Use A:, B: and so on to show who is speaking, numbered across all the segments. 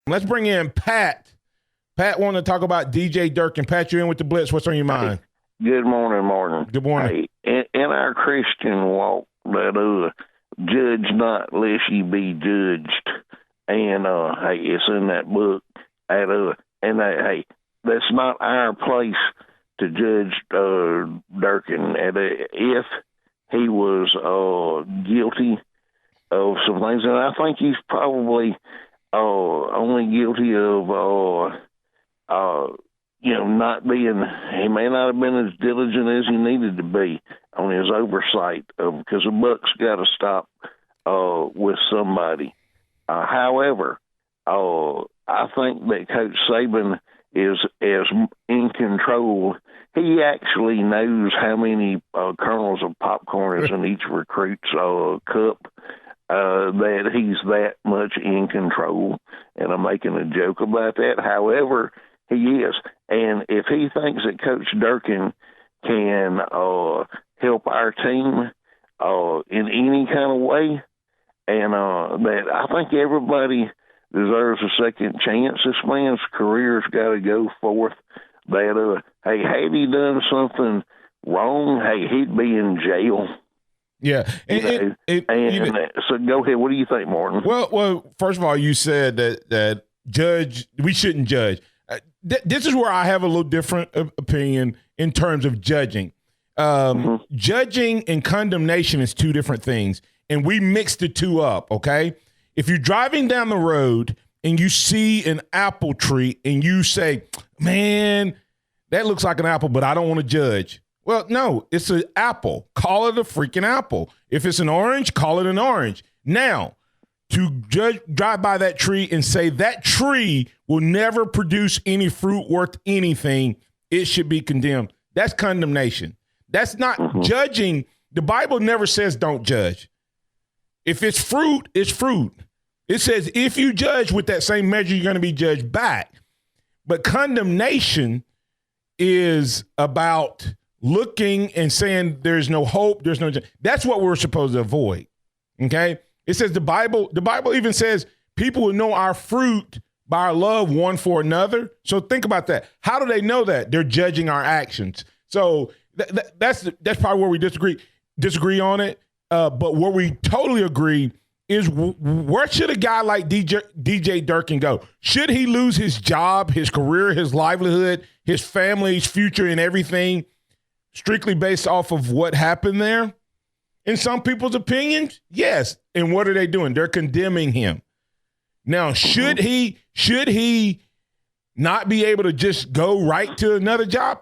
A: Let's bring in Pat. Pat wanted to talk about DJ Durkin. Pat, you're in with the Blitz. What's on your mind?
B: Good morning, Martin.
A: Good morning.
B: Hey, in our Christian walk, that judge not lest ye be judged, and hey, it's in that book. Hey, that's not our place to judge Durkin. And if he was guilty of some things, and I think he's probably only guilty of not being. He may not have been as diligent as he needed to be on his oversight, because the buck's got to stop with somebody. However, I think that Coach Saban is as in control. He actually knows how many kernels of popcorn is in each recruit's cup. That he's that much in control, and I'm making a joke about that. However, he is, and if he thinks that Coach Durkin can help our team in any kind of way, and that I think everybody deserves a second chance. This man's career's got to go forth. That hey, had he done something wrong, hey, he'd be in jail.
A: Yeah,
B: so go ahead. What do you think, Martin?
A: Well, first of all, you said that we shouldn't judge. This is where I have a little different opinion in terms of judging. Judging and condemnation is two different things, and we mix the two up. Okay, if you're driving down the road and you see an apple tree and you say, "Man, that looks like an apple," but I don't want to judge. Well, no, it's an apple. Call it a freaking apple. If it's an orange, call it an orange. Now, to drive by that tree and say that tree will never produce any fruit worth anything, it should be condemned. That's condemnation. That's not judging. The Bible never says don't judge. If it's fruit, it's fruit. It says if you judge with that same measure, you're going to be judged back. But condemnation is about looking and saying there's no hope, there's no. That's what we're supposed to avoid. Okay, it says the Bible even says people will know our fruit by our love one for another. So think about that. How do they know that? They're judging our actions. So that's probably where we disagree on it. But where we totally agree is where should a guy like DJ Durkin go? Should he lose his job, his career, his livelihood, his family's future, and everything, strictly based off of what happened there? In some people's opinions, yes. And what are they doing? They're condemning him. Now, should he not be able to just go right to another job?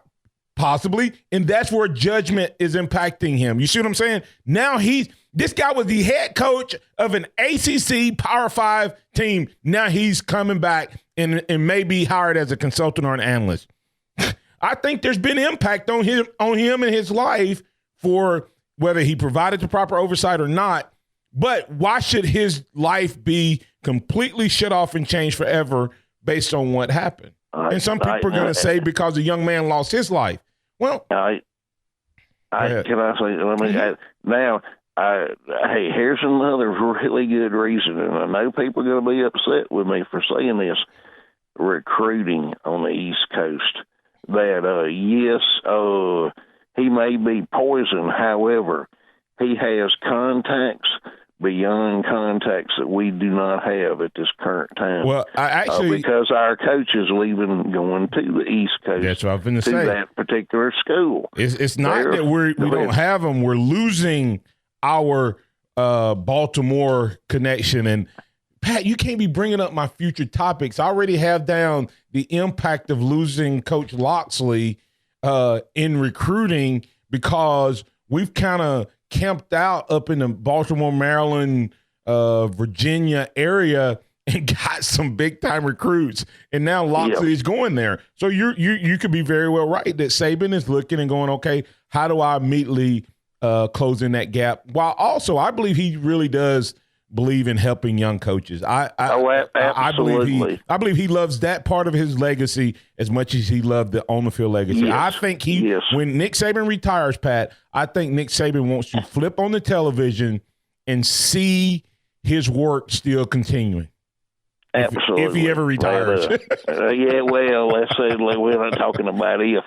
A: Possibly. And that's where judgment is impacting him. You see what I'm saying? Now this guy was the head coach of an ACC Power 5 team. Now he's coming back and may be hired as a consultant or an analyst. I think there's been impact on him and his life for whether he provided the proper oversight or not. But why should his life be completely shut off and changed forever based on what happened? And some people are going to say because a young man lost his life. Well,
B: can I say? Now, hey, here's another really good reason, and I know people are going to be upset with me for saying this. Recruiting on the East Coast. That yes, he may be poisoned. However, he has contacts beyond contacts that we do not have at this current time.
A: Well, I actually
B: because our coach is leaving, going to the East Coast.
A: That's what I was going to say.
B: That particular school.
A: It's not that we don't have them. We're losing our Baltimore connection. And Pat, you can't be bringing up my future topics. I already have down the impact of losing Coach Loxley in recruiting because we've kind of camped out up in the Baltimore, Maryland, Virginia area and got some big time recruits. And now Loxley is going there. So you could be very well right that Saban is looking and going, okay, how do I immediately close in that gap? While also I believe he really does believe in helping young coaches. I believe he loves that part of his legacy as much as he loved the on the field legacy. I think when Nick Saban retires, Pat, I think Nick Saban wants to flip on the television and see his work still continuing.
B: Absolutely.
A: If he ever retires.
B: Yeah, well, let's say we're not talking about if.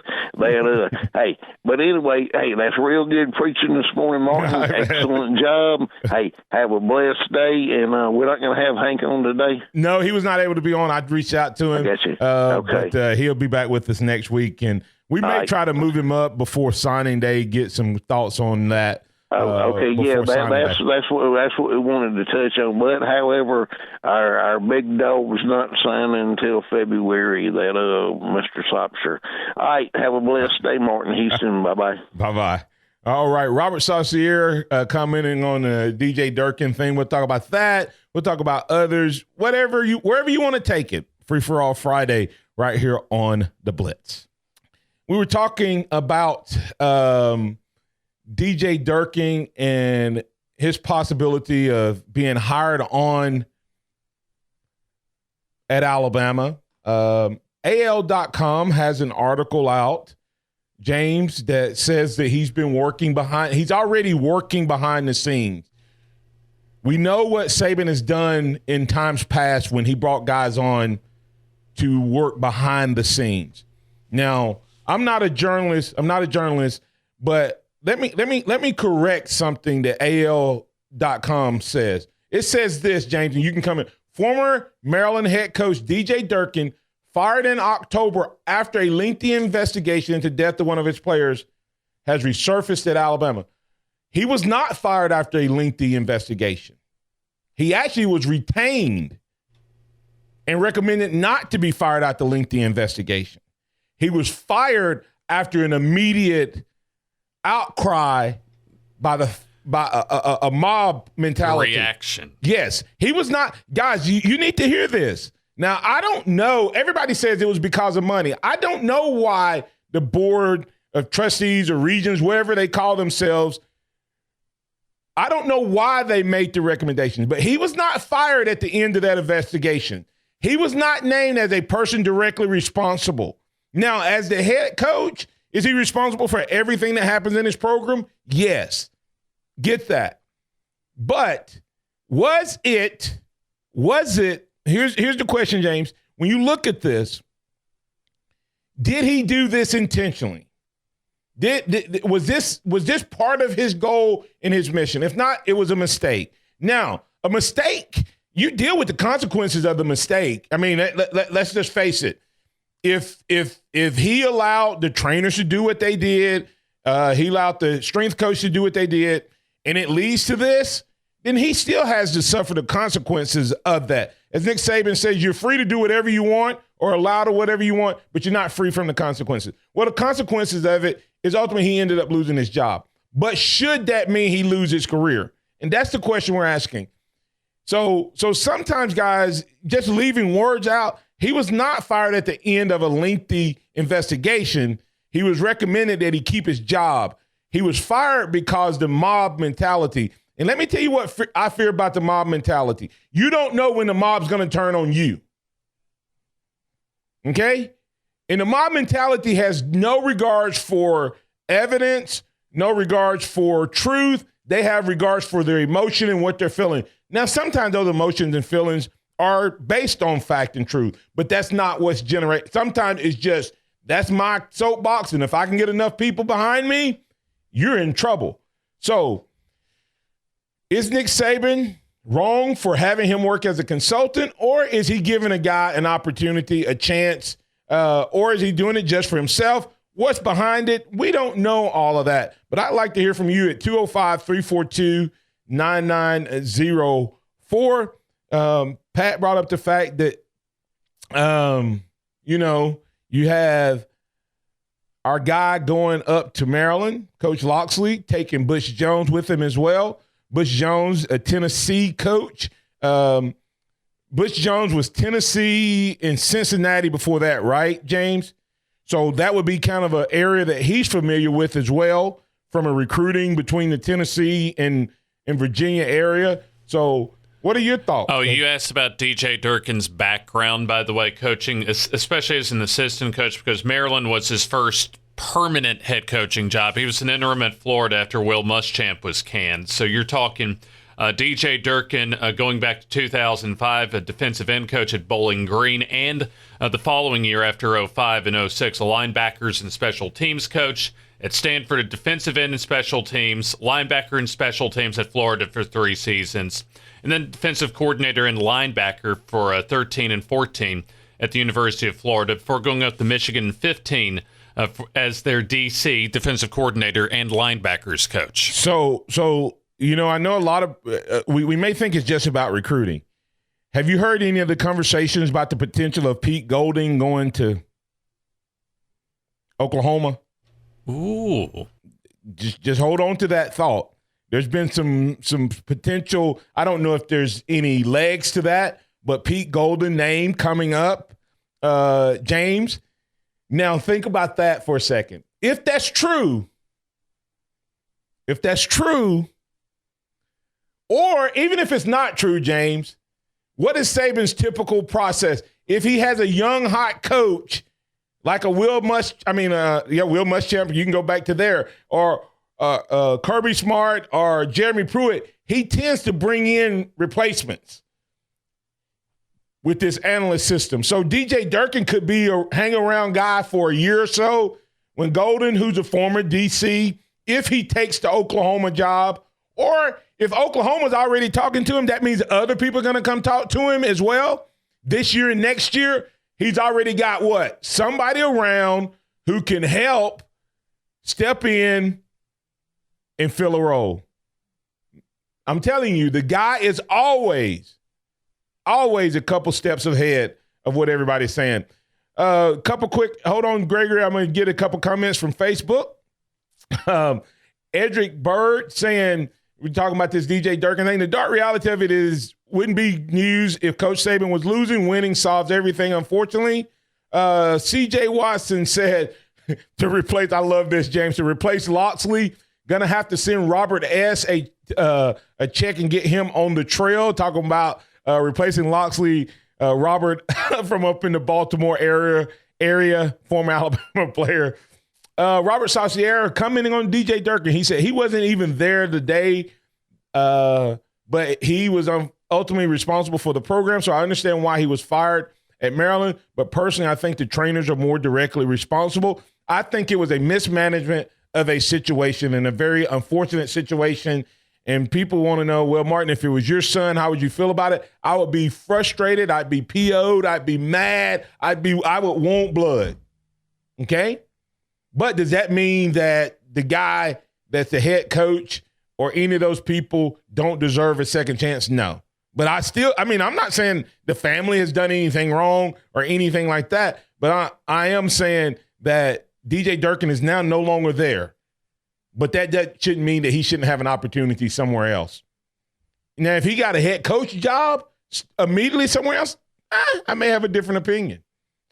B: Hey, but anyway, hey, that's real good preaching this morning, Martin.
A: Right,
B: excellent job. Hey, have a blessed day, and we're not going to have Hank on today.
A: No, he was not able to be on. I'd reach out to him.
B: I got you.
A: Okay. But he'll be back with us next week, and we may try to move him up before signing day, get some thoughts on that.
B: Okay, yeah, that's what we wanted to touch on. But however, our big dog's not signing until February. That Mr. Sopser. All right, have a blessed day, Martin Houston. Bye
A: bye. All right, Robert Saucier commenting on the DJ Durkin thing. We'll talk about that. We'll talk about others. Wherever you want to take it. Free for all Friday right here on the Blitz. We were talking about DJ Durkin and his possibility of being hired on at Alabama. AL.com has an article out, James, that says that he's already working behind the scenes. We know what Saban has done in times past when he brought guys on to work behind the scenes. Now, I'm not a journalist, but let me correct something that AL.com says. It says this, James, and you can come in. Former Maryland head coach DJ Durkin fired in October after a lengthy investigation into the death of one of his players has resurfaced at Alabama. He was not fired after a lengthy investigation. He actually was retained and recommended not to be fired after the lengthy investigation. He was fired after an immediate outcry by a mob mentality.
C: Reaction.
A: Yes. He was not. Guys, you need to hear this. Now, I don't know. Everybody says it was because of money. I don't know why the board of trustees or regions, wherever they call themselves, I don't know why they made the recommendations, but he was not fired at the end of that investigation. He was not named as a person directly responsible. Now, as the head coach, is he responsible for everything that happens in his program? Yes. Get that. But was it, here's the question, James. When you look at this, did he do this intentionally? Was this part of his goal and his mission? If not, it was a mistake. Now, a mistake, you deal with the consequences of the mistake. I mean, let's just face it. If he allowed the trainers to do what they did, he allowed the strength coach to do what they did, and it leads to this, then he still has to suffer the consequences of that. As Nick Saban says, you're free to do whatever you want or allow to whatever you want, but you're not free from the consequences. Well, the consequences of it is ultimately he ended up losing his job. But should that mean he lose his career? And that's the question we're asking. So sometimes, guys, just leaving words out, he was not fired at the end of a lengthy investigation. He was recommended that he keep his job. He was fired because the mob mentality. And let me tell you what I fear about the mob mentality. You don't know when the mob's going to turn on you. Okay? And the mob mentality has no regards for evidence, no regards for truth. They have regards for their emotion and what they're feeling. Now, sometimes those emotions and feelings are based on fact and truth, but that's not what's generated. Sometimes it's just, that's my soapbox, and if I can get enough people behind me, you're in trouble. So, is Nick Saban wrong for having him work as a consultant, or is he giving a guy an opportunity, a chance, or is he doing it just for himself? What's behind it? We don't know all of that, but I'd like to hear from you at 205-342-9904. Pat brought up the fact that, you have our guy going up to Maryland, Coach Loxley, taking Butch Jones with him as well. Butch Jones, a Tennessee coach. Butch Jones was Tennessee and Cincinnati before that, right, James? So that would be kind of an area that he's familiar with as well from a recruiting between the Tennessee and Virginia area. So what are your thoughts?
C: Oh, you asked about DJ Durkin's background, by the way, coaching, especially as an assistant coach, because Maryland was his first permanent head coaching job. He was an interim at Florida after Will Muschamp was canned. So you're talking DJ Durkin, going back to 2005, a defensive end coach at Bowling Green, and the following year after 05 and 06, a linebackers and special teams coach at Stanford, a defensive end and special teams, linebacker and special teams at Florida for 3 seasons, and then defensive coordinator and linebacker for 13 and 14 at the University of Florida before going up to Michigan in 15 as their DC, defensive coordinator and linebackers coach.
A: So I know a lot of we may think it's just about recruiting. Have you heard any of the conversations about the potential of Pete Golding going to Oklahoma?
C: Ooh.
A: Just hold on to that thought. There's been some potential. I don't know if there's any legs to that, but Pete Golding name coming up, James. Now think about that for a second. If that's true, or even if it's not true, James, what is Saban's typical process? If he has a young, hot coach like a Will Muschamp, you can go back to there, or Kirby Smart or Jeremy Pruitt, he tends to bring in replacements with this analyst system. So DJ Durkin could be a hang-around guy for a year or so when Golden, who's a former DC, if he takes the Oklahoma job, or if Oklahoma's already talking to him, that means other people are going to come talk to him as well. This year and next year, he's already got what? Somebody around who can help step in and fill a role. I'm telling you, the guy is always a couple steps ahead of what everybody's saying. Hold on, Gregory. I'm going to get a couple comments from Facebook. Edric Bird saying, we're talking about this DJ Durkin thing. The dark reality of it wouldn't be news if Coach Saban was losing. Winning solves everything, unfortunately. CJ Watson said to replace, I love this, James, to replace Loxley, going to have to send Robert S. a check and get him on the trail, talking about replacing Loxley, Robert from up in the Baltimore area, former Alabama player. Robert Saucier commenting on DJ Durkin. He said he wasn't even there the day, but he was ultimately responsible for the program. So I understand why he was fired at Maryland. But personally, I think the trainers are more directly responsible. I think it was a mismanagement of a situation and a very unfortunate situation. And people want to know, well, Martin, if it was your son, how would you feel about it? I would be frustrated. I'd be PO'd. I'd be mad. I would want blood. Okay? But does that mean that the guy that's the head coach or any of those people don't deserve a second chance? No. But I'm not saying the family has done anything wrong or anything like that, but I am saying that DJ Durkin is now no longer there. But that shouldn't mean that he shouldn't have an opportunity somewhere else. Now, if he got a head coach job immediately somewhere else, I may have a different opinion.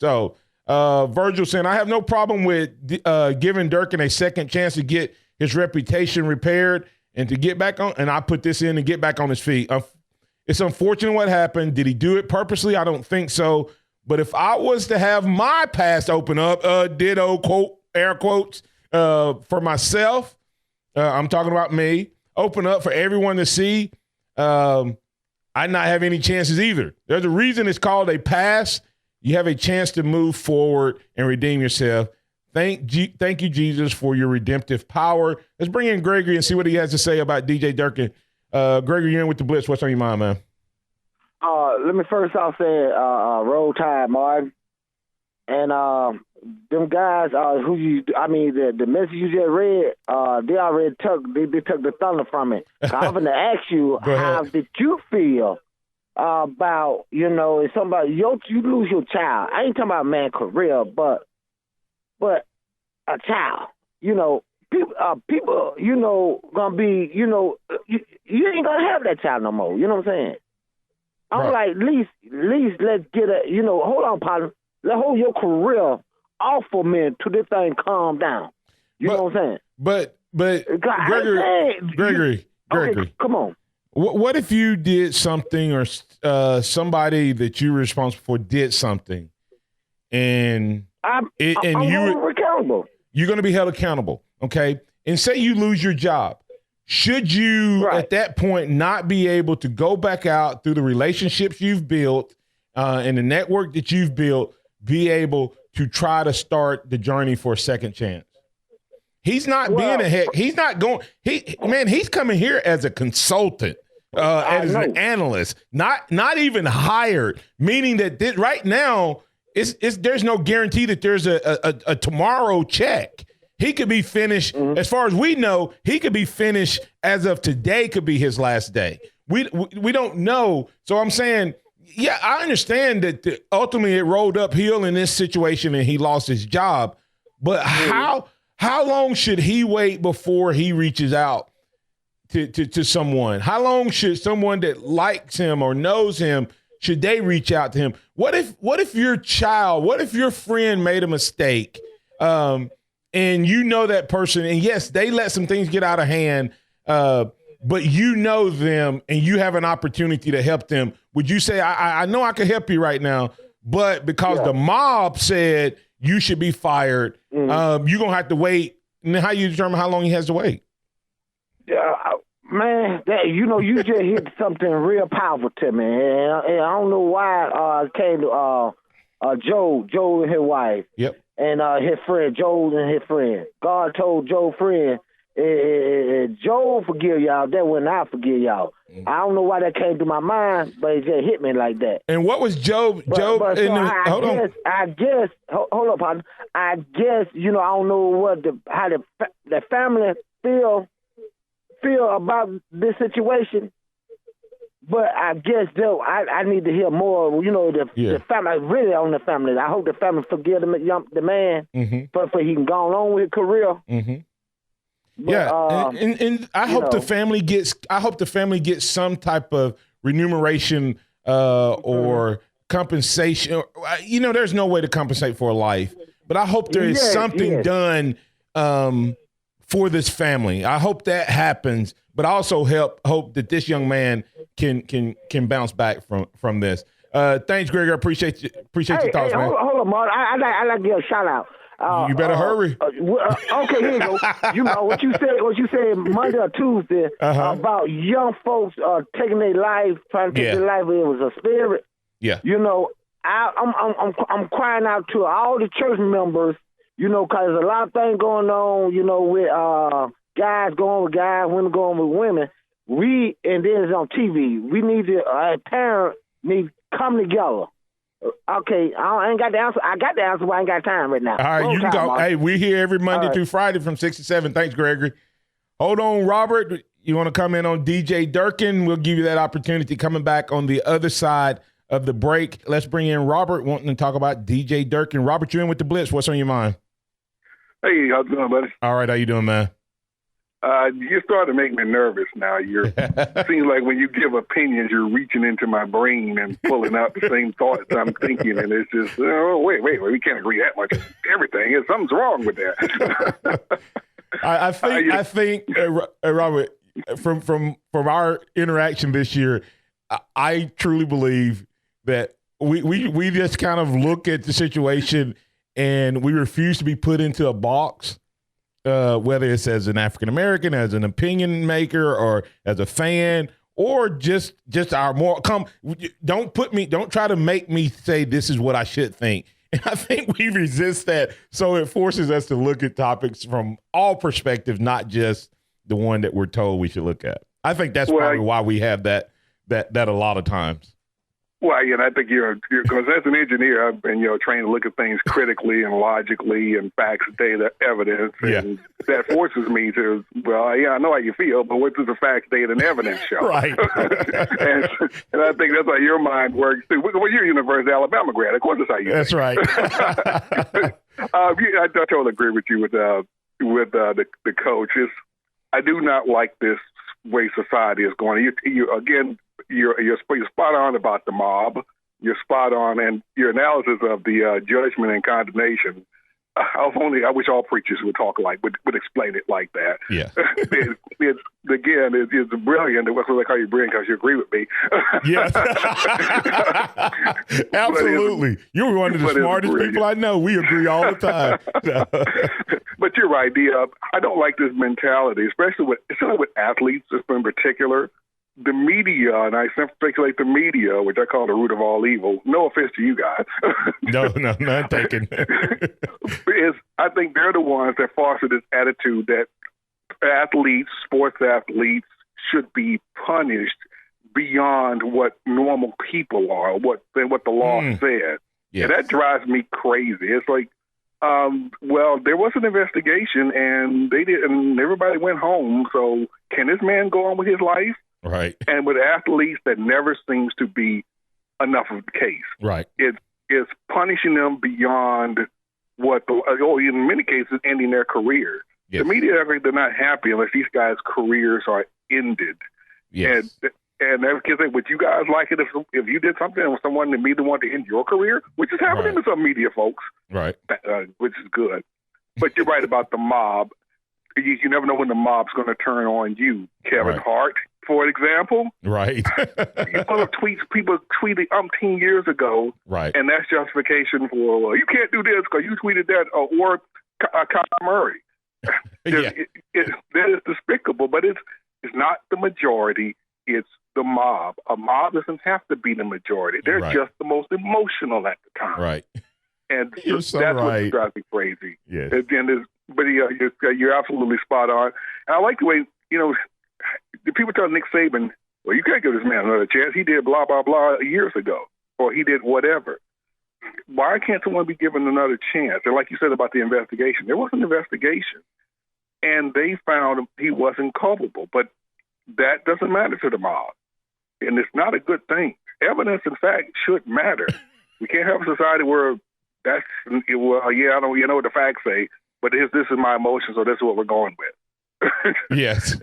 A: So, Virgil saying, I have no problem with giving Durkin a second chance to get his reputation repaired and to get back on, and I put this in and get back on his feet. It's unfortunate what happened. Did he do it purposely? I don't think so. But if I was to have my past open up, ditto, quote, air quotes, for myself, I'm talking about me, open up for everyone to see, I'd not have any chances either. There's a reason it's called a pass. You have a chance to move forward and redeem yourself. Thank you, Jesus, for your redemptive power. Let's bring in Gregory and see what he has to say about DJ Durkin. Gregory, you're in with the Blitz. What's on your mind, man?
D: Let me first off say, roll tide, Martin. And them guys, the message you just read, they already took the thunder from it. I'm going to ask you, how did you feel about, if somebody, you lose your child? I ain't talking about man career, but a child, people, gonna be, you ain't gonna have that child no more. You know what I'm saying? I'm like, at least let's get hold on, partner. Let's hold your career off for a minute till this thing calm down. You know what I'm saying?
A: But Gregory,
D: okay, come on.
A: What if you did something or somebody that you were responsible for did something, and
D: I'm accountable.
A: You're going to be held accountable, okay? And say you lose your job. should you
D: Right.
A: at that point not be able to go back out through the relationships you've built and the network that you've built, be able to try to start the journey for a second chance? He's not being a heck. He's not going. He's coming here as a consultant, as an analyst, not even hired. Meaning that right now, there's no guarantee that there's a tomorrow check. He could be finished, as far as we know. He could be finished as of today. Could be his last day. We don't know. So I'm saying, yeah, I understand that ultimately it rolled uphill in this situation and he lost his job. But how long should he wait before he reaches out to someone? How long should someone that likes him or knows him, should they reach out to him? What if your friend made a mistake, and you know that person, and yes, they let some things get out of hand, but you know them and you have an opportunity to help them? Would you say, I know I can help you right now, but because the mob said you should be fired, you're going to have to wait? And then how you determine how long he has to wait?
D: Man, you just hit something real powerful to me. And I don't know why it came to Joe and his wife. Yep. And his friend, Joe and his friend. God told Joe's friend, Joe forgive y'all, that when I forgive y'all. I don't know why that came to my mind, but it just hit me like that.
A: And what was Joe?
D: I guess, hold up, partner. I guess, I don't know how the family feel about this situation. But I guess, though, I need to hear more, the family, really on the family. I hope the family forgive the man for he can go on with his career.
A: Mm-hmm. But, and I hope the family gets some type of remuneration or compensation. There's no way to compensate for a life, but I hope there is something done for this family. I hope that happens, but I also hope that this young man can bounce back from this. Thanks, Greg. I appreciate your thoughts, man.
D: Hold on, Mark. I like to give a shout out.
A: You better hurry.
D: Okay, here you go. What you said Monday or Tuesday about young folks taking their life, trying to take their life. It was a spirit. Yeah. I'm crying out to all the church members. Because there's a lot of things going on. With guys going with guys, women going with women. And then it's on TV. We need to parents need to come together. Okay, I ain't got the answer. I got the answer, but I ain't got time right now.
A: All right, you can go. Mark. Hey, we're here every Monday through Friday from 6 to 7. Thanks, Gregory. Hold on, Robert. You want to come in on DJ Durkin? We'll give you that opportunity coming back on the other side of the break. Let's bring in Robert wanting to talk about DJ Durkin. Robert, you're in with the Blitz. What's on your mind?
E: Hey, how's it going, buddy?
A: All right, how you doing, man?
E: You're starting to make me nervous now. Seems like when you give opinions, you're reaching into my brain and pulling out the same thoughts I'm thinking, and it's just, wait, we can't agree that much on everything. Something's wrong with that.
A: I think, Robert, from our interaction this year, I truly believe that we just kind of look at the situation and we refuse to be put into a box. Whether it's as an African American, as an opinion maker, or as a fan, or just our moral. Don't try to make me say this is what I should think. And I think we resist that, so it forces us to look at topics from all perspectives, not just the one that we're told we should look at. I think that's probably why we have that a lot of times.
E: Well, I think because as an engineer, I've been, trained to look at things critically and logically and facts, data, evidence, and that forces me to, I know how you feel, but what does the facts, data, and evidence show? Right. and I think that's how your mind works too. Well, you're a University of Alabama grad. Of course, that's how you think.
A: That's right.
E: I totally agree with you with the coaches. I do not like this way society is going. You're spot on about the mob. You're spot on, and your analysis of the judgment and condemnation. I wish all preachers would talk would explain it like that. Yeah, it's brilliant. It wasn't like how you're brilliant because you agree with me. Yes,
A: absolutely. You're one of the smartest people I know. We agree all the time.
E: But But you're right. I don't like this mentality, especially with athletes in particular. The media, and I speculate the media, which I call the root of all evil. No offense to you guys.
A: No, none taken.
E: I think they're the ones that foster this attitude that sports athletes, should be punished beyond what normal people are, what the law said. Yes. And that drives me crazy. It's like, well, there was an investigation, and everybody went home. So can this man go on with his life?
A: Right.
E: And with athletes, that never seems to be enough of the case.
A: Right.
E: It's punishing them beyond in many cases, ending their careers. Yes. The media, they're not happy unless these guys' careers are ended.
A: Yes.
E: And they can say, would you guys like it if you did something with someone that made them want to end your career? Which is happening to some media folks.
A: Right.
E: Which is good. But you're right about the mob. You never know when the mob's going to turn on you. Kevin Hart, for example.
A: Right.
E: You put up tweets people tweeted umpteen years ago.
A: Right.
E: And that's justification for, well, you can't do this because you tweeted that, or Kyle Murray.
A: Yeah.
E: That is despicable, but it's not the majority. It's the mob. A mob doesn't have to be the majority. They're just the most emotional at the time.
A: Right.
E: And
A: that's
E: what drives me crazy.
A: Yes.
E: But you're absolutely spot on. And I like the way, the people tell Nick Saban, well, you can't give this man another chance. He did blah, blah, blah years ago, or he did whatever. Why can't someone be given another chance? And like you said about the investigation, there was an investigation, and they found he wasn't culpable. But that doesn't matter to the mob, and it's not a good thing. Evidence and fact should matter. We can't have a society where I don't what the facts say, but this is my emotions, or this is what we're going with.
A: Yes.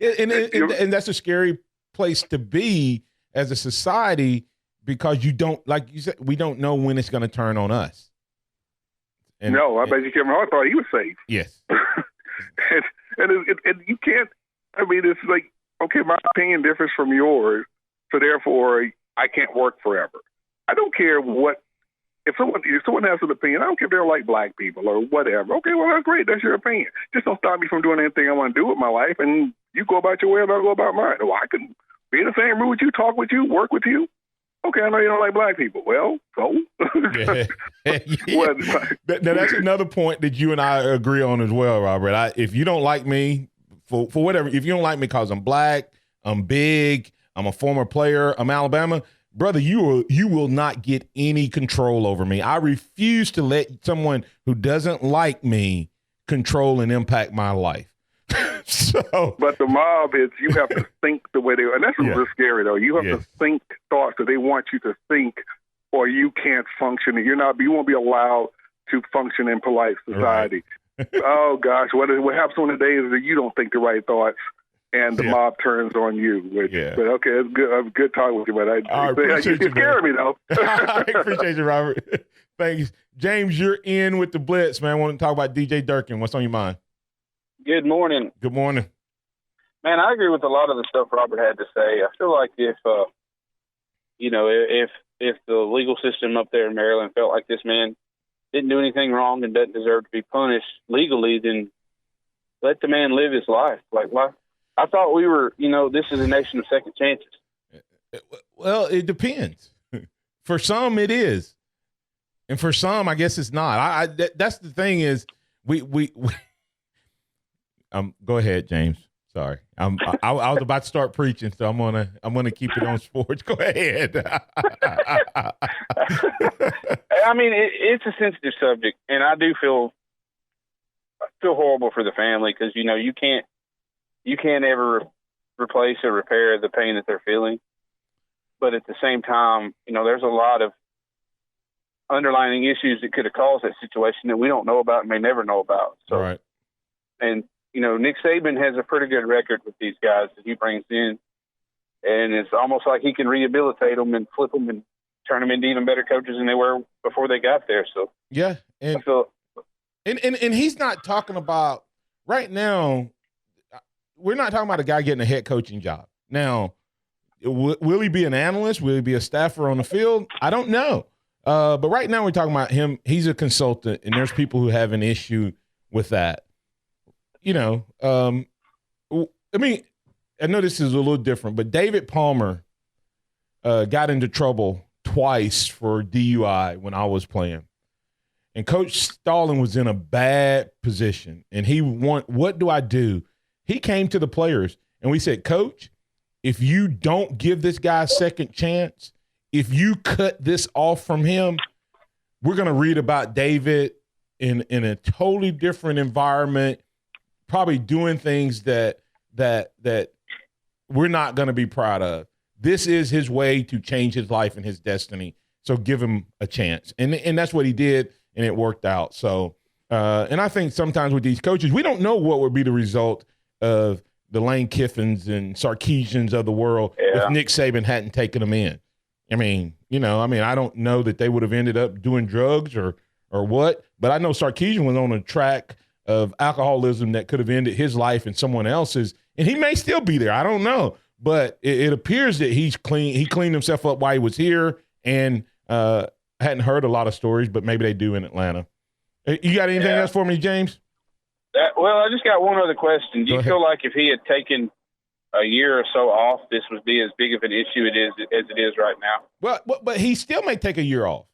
A: and that's a scary place to be as a society, because you don't, like you said, we don't know when it's going to turn on us. And,
E: I bet you Kevin Hart thought he was safe.
A: Yes.
E: and you can't, it's like, okay, my opinion differs from yours, so therefore I can't work forever. I don't care if someone has an opinion, I don't care if they're like black people or whatever. Okay, well, that's great. That's your opinion. Just don't stop me from doing anything I want to do with my life, and you go about your way and I'll go about mine. Well, I can be in the same room with you, talk with you, work with you. Okay, I know you don't like black people. Well, so.
A: Now, that's another point that you and I agree on as well, Robert. If you don't like me for whatever, if you don't like me because I'm black, I'm big, I'm a former player, I'm Alabama, brother, you will not get any control over me. I refuse to let someone who doesn't like me control and impact my life.
E: But the mob is, you have to think the way they are. And that's really scary, though. You have to think thoughts that they want you to think, or you can't function. You won't be allowed to function in polite society. Right. Oh, gosh. What happens on the day is that you don't think the right thoughts, and the mob turns on you. But okay, it's good. I'm good talking with you, but you're scaring me, though.
A: I appreciate you, Robert. Thanks. James, you're in with the Blitz, man. I want to talk about DJ Durkin. What's on your mind?
F: Good morning.
A: Good morning.
F: Man, I agree with a lot of the stuff Robert had to say. I feel like if the legal system up there in Maryland felt like this man didn't do anything wrong and doesn't deserve to be punished legally, then let the man live his life. Like, why? I thought we were, this is a nation of second chances.
A: Well, it depends. For some, it is, and for some, I guess it's not. That's the thing is, we go ahead, James. Sorry, I was about to start preaching, so I'm gonna keep it on sports. Go ahead.
F: It's a sensitive subject, and I do feel horrible for the family, because you can't ever replace or repair the pain that they're feeling. But at the same time, there's a lot of underlying issues that could have caused that situation that we don't know about and may never know about. So,
A: right.
F: And Nick Saban has a pretty good record with these guys that he brings in, and it's almost like he can rehabilitate them and flip them and turn them into even better coaches than they were before they got there. So
A: yeah, and he's not talking about right now. We're not talking about a guy getting a head coaching job. Now, will he be an analyst? Will he be a staffer on the field? I don't know. But right now we're talking about him. He's a consultant, and there's people who have an issue with that. I mean, I know this is a little different, but David Palmer got into trouble twice for DUI when I was playing. And Coach Stallings was in a bad position. And what do I do? He came to the players, and we said, Coach, if you don't give this guy a second chance, if you cut this off from him, we're going to read about David in a totally different environment, probably doing things that we're not going to be proud of. This is his way to change his life and his destiny. So give him a chance. And that's what he did, and it worked out. So, and I think sometimes with these coaches, we don't know what would be the result of the Lane Kiffins and Sarkisians of the world if Nick Saban hadn't taken them in. I mean, I don't know that they would have ended up doing drugs or what, but I know Sarkisian was on a track of alcoholism that could have ended his life and someone else's, and he may still be there. I don't know, but it appears that he's clean. He cleaned himself up while he was here, and hadn't heard a lot of stories, but maybe they do in Atlanta. You got anything else for me, James?
F: Well, I just got one other question. Do you feel like if he had taken a year or so off, this would be as big of an issue as it is right now?
A: Well, but he still may take a year off.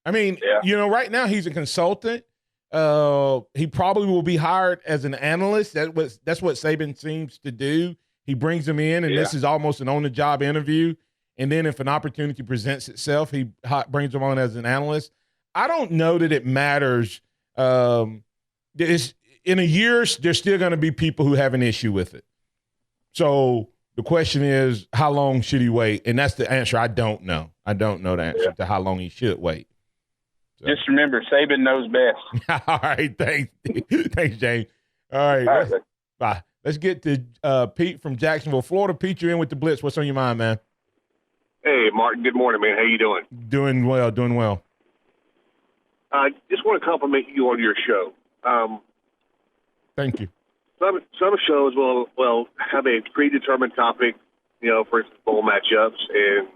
A: I mean, right now he's a consultant. He probably will be hired as an analyst. That's what Saban seems to do. He brings him in, and this is almost an on-the-job interview. And then if an opportunity presents itself, he brings him on as an analyst. I don't know that it matters. In a year, there's still going to be people who have an issue with it. So the question is, how long should he wait? And that's the answer. I don't know. I don't know the answer to how long he should wait. So. Just
F: remember, Saban knows best.
A: All right. Thanks. Thanks, James. All right. Bye. Let's get to Pete from Jacksonville, Florida. Pete, you're in with the Blitz. What's on your mind, man?
G: Hey, Martin. Good morning, man. How you doing?
A: Doing well.
G: I just want to compliment you on your show.
A: Thank you.
G: Some shows will have a predetermined topic, for instance, bowl matchups, and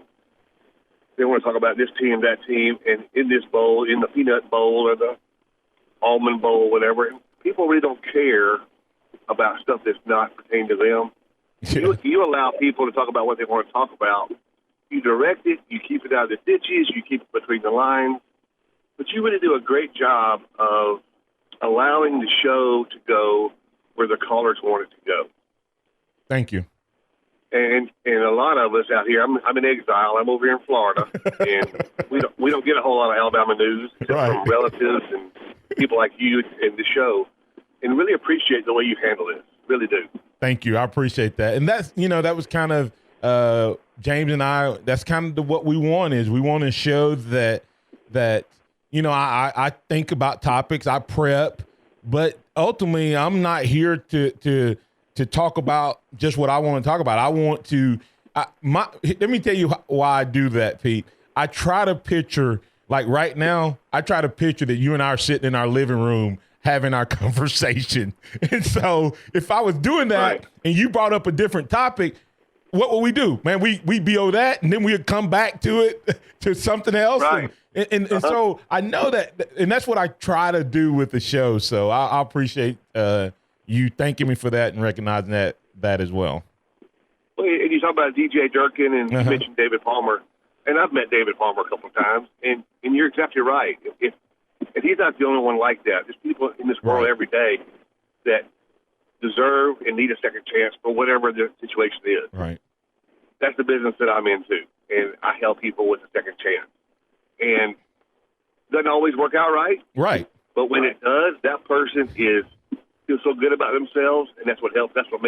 G: they want to talk about this team, that team, and in this bowl, in the peanut bowl or the almond bowl, whatever. People really don't care about stuff that's not pertaining to them. You allow people to talk about what they want to talk about. You direct it. You keep it out of the ditches. You keep it between the lines. But you really do a great job of allowing the show to go where the callers want it to go.
A: Thank you.
G: And a lot of us out here, I'm in exile. I'm over here in Florida, and we don't get a whole lot of Alabama news from relatives and people like you and the show, and really appreciate the way you handle this. Really do.
A: Thank you. I appreciate that. And that's that was kind of James and I. That's kind of what we want is we want to show that I think about topics, I prep, but ultimately I'm not here to talk about just what I want to talk about. I want to let me tell you why I do that, Pete. I try to picture, like right now, I try to picture that you and I are sitting in our living room having our conversation. And so if I was doing that and you brought up a different topic, what would we do? Man, we BO that, and then we'd come back to it, to something else.
G: Right.
A: And so I know that, and that's what I try to do with the show. So I appreciate you thanking me for that and recognizing that as well.
G: Well, and you talk about DJ Durkin, and you mentioned David Palmer, and I've met David Palmer a couple of times, and you're exactly right. If he's not the only one like that, there's people in this world every day that deserve and need a second chance for whatever the situation is.
A: Right.
G: That's the business that I'm into, and I help people with a second chance. And it doesn't always work out right.
A: Right.
G: But when it does, that person feels so good about themselves, and that's what helps. That's what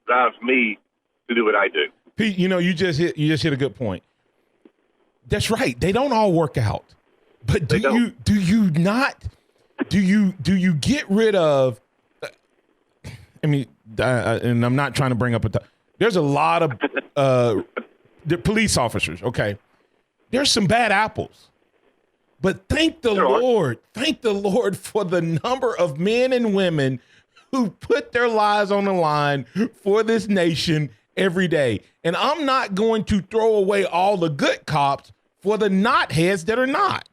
G: drives me to do what I do.
A: Pete, you just hit a good point. That's right. They don't all work out. But do you get rid of? I mean, and I'm not trying to bring up there's a lot of the police officers. Okay, there's some bad apples, but thank the Lord for the number of men and women who put their lives on the line for this nation every day. And I'm not going to throw away all the good cops for the knotheads that are not.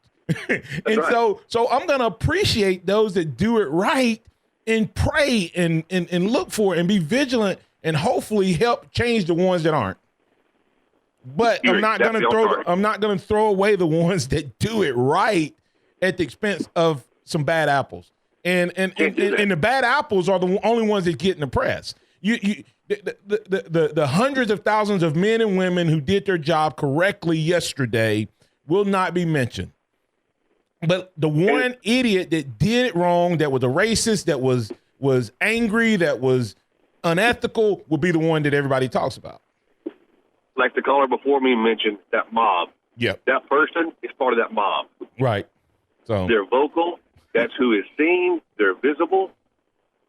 A: So I'm going to appreciate those that do it right and pray and look for it and be vigilant and hopefully help change the ones that aren't. But I'm not going to throw away the ones that do it right at the expense of some bad apples. And the bad apples are the only ones that get in the press. The hundreds of thousands of men and women who did their job correctly yesterday will not be mentioned. But the one idiot that did it wrong, that was a racist, that was angry, that was unethical, will be the one that everybody talks about.
G: Like the caller before me mentioned, that mob.
A: Yep.
G: That person is part of that mob.
A: Right. So
G: they're vocal. That's who is seen. They're visible.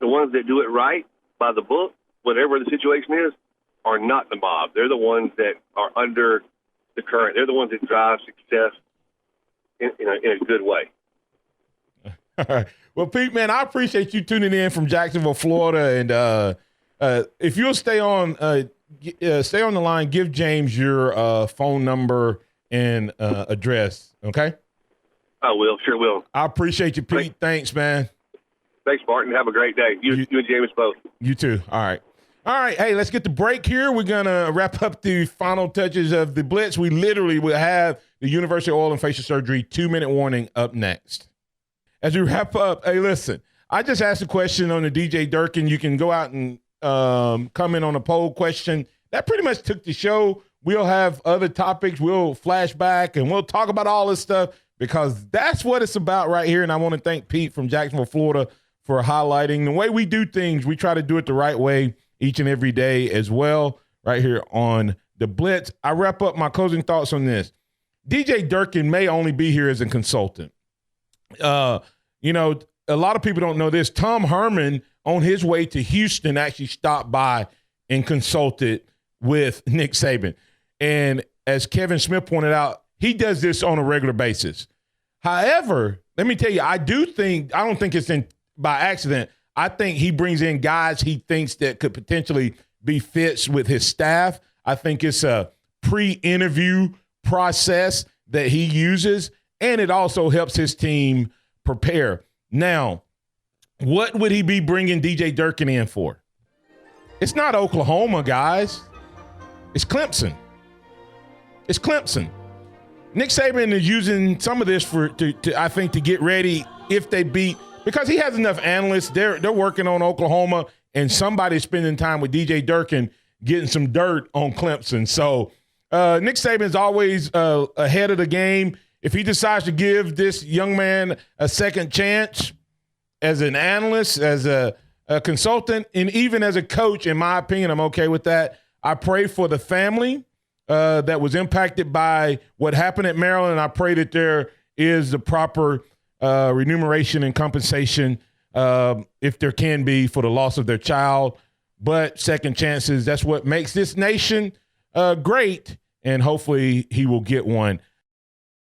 G: The ones that do it right by the book, whatever the situation is, are not the mob. They're the ones that are under the current. They're the ones that drive success in a good way.
A: All right. Well, Pete, man, I appreciate you tuning in from Jacksonville, Florida. And if you'll stay on the line, give James your phone number and address, okay?
G: I will. Sure will.
A: I appreciate you, Pete. Thanks, man.
G: Thanks, Martin. Have a great day. You and James both.
A: You too. All right. Hey, let's get the break here. We're going to wrap up the final touches of the Blitz. We literally will have the University of Oil and Facial Surgery 2-minute warning up next. As we wrap up, hey, listen, I just asked a question on the DJ Durkin. You can go out and comment on a poll question. That pretty much took the show. We'll have other topics. We'll flash back, and we'll talk about all this stuff because that's what it's about right here. And I want to thank Pete from Jacksonville, Florida, for highlighting the way we do things. We try to do it the right way each and every day as well, right here on the Blitz. I wrap up my closing thoughts on this. DJ Durkin may only be here as a consultant. A lot of people don't know this. Tom Herman, on his way to Houston, actually stopped by and consulted with Nick Saban. And as Kevin Smith pointed out, he does this on a regular basis. However, let me tell you, I don't think it's by accident. I think he brings in guys he thinks that could potentially be fits with his staff. I think it's a pre-interview process that he uses, and it also helps his team prepare. Now, what would he be bringing DJ Durkin in for? It's not Oklahoma, guys. It's Clemson. It's Clemson. Nick Saban is using some of this to get ready if they beat, because he has enough analysts. They're working on Oklahoma, and somebody's spending time with DJ Durkin getting some dirt on Clemson. So Nick Saban is always ahead of the game. If he decides to give this young man a second chance as an analyst, as a consultant, and even as a coach, in my opinion, I'm okay with that. I pray for the family that was impacted by what happened at Maryland. I pray that there is the proper remuneration and compensation, if there can be, for the loss of their child. But second chances, that's what makes this nation great, and hopefully he will get one.